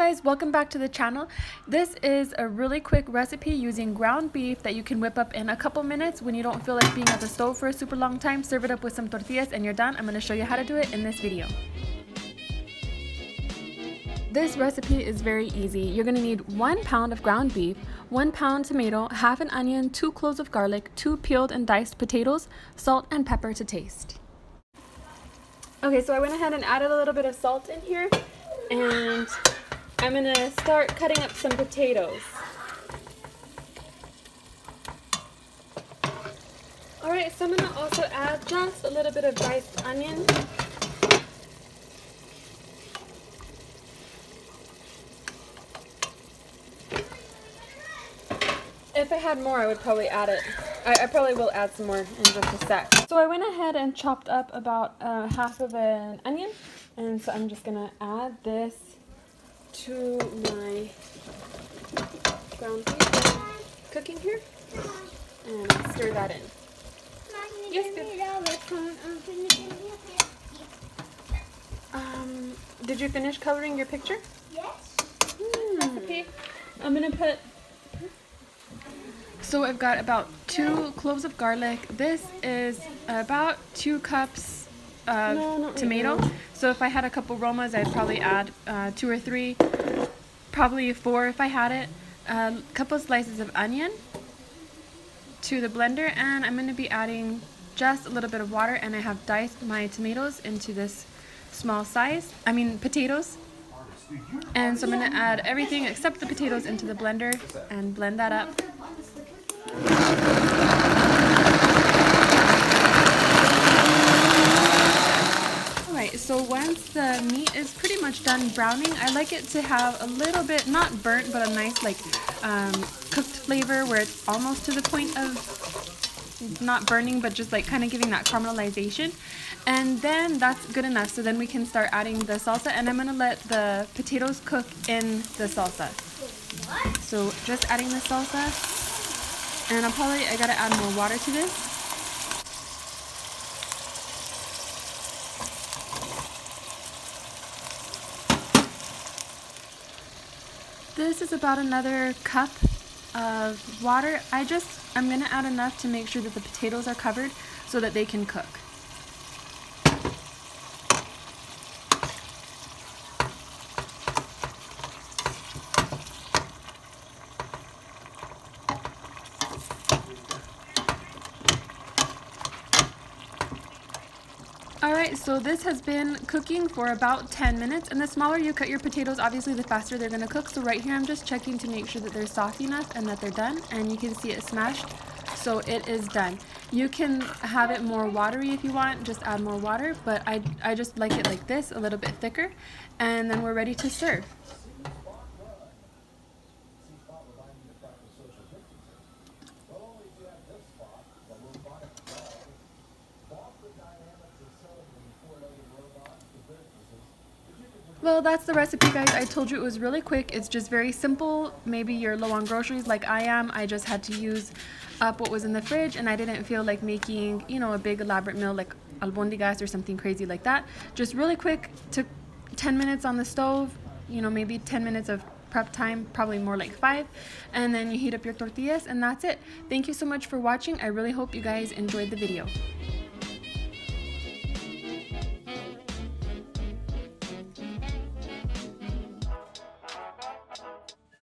guys, welcome back to the channel. This is a really quick recipe using ground beef that you can whip up in a couple minutes when you don't feel like being at the stove for a super long time. Serve it up with some tortillas and you're done. I'm going to show you how to do it in this video. This recipe is very easy. You're going to need 1 pound of ground beef, 1 pound tomato, half an onion, 2 cloves of garlic, 2 peeled and diced potatoes, salt and pepper to taste. Okay, so I went ahead and added a little bit of salt in here, and I'm going to start cutting up some potatoes. Alright, so I'm going to also add just a little bit of diced onion. If I had more, I would probably add it. I probably will add some more in just a sec. So I went ahead and chopped up about half of an onion, and so I'm just going to add this to my ground beef cooking here, and stir that in. Yes, did you finish coloring your picture? Yes. Recipe. I'm going to put... So I've got about 2 cloves of garlic. This is about 2 cups of tomato. So if I had a couple Romas, I'd probably add 2 or 3, probably 4 if I had it. A couple slices of onion to the blender, and I'm going to be adding just a little bit of water, and I have diced my tomatoes into this small size, potatoes. And so I'm going to add everything except the potatoes into the blender and blend that up. Alright, so once the meat is pretty much done browning, I like it to have a little bit, not burnt, but a nice cooked flavor where it's almost to the point of not burning, but just kind of giving that caramelization. And then that's good enough, so then we can start adding the salsa, and I'm going to let the potatoes cook in the salsa. So just adding the salsa. And I gotta add more water to this. This is about another cup of water. I'm gonna add enough to make sure that the potatoes are covered so that they can cook. Alright, so this has been cooking for about 10 minutes, and the smaller you cut your potatoes, obviously the faster they're going to cook. So right here I'm just checking to make sure that they're soft enough and that they're done, and you can see it smashed, so it is done. You can have it more watery if you want, just add more water, but I just like it like this, a little bit thicker, and then we're ready to serve. Well, that's the recipe, guys. I told you it was really quick. It's just very simple. Maybe you're low on groceries like I am. I just had to use up what was in the fridge, and I didn't feel like making, a big elaborate meal like albondigas or something crazy like that. Just really quick. Took 10 minutes on the stove, maybe 10 minutes of prep time, probably more like 5, and then you heat up your tortillas, and that's it. Thank you so much for watching. I really hope you guys enjoyed the video.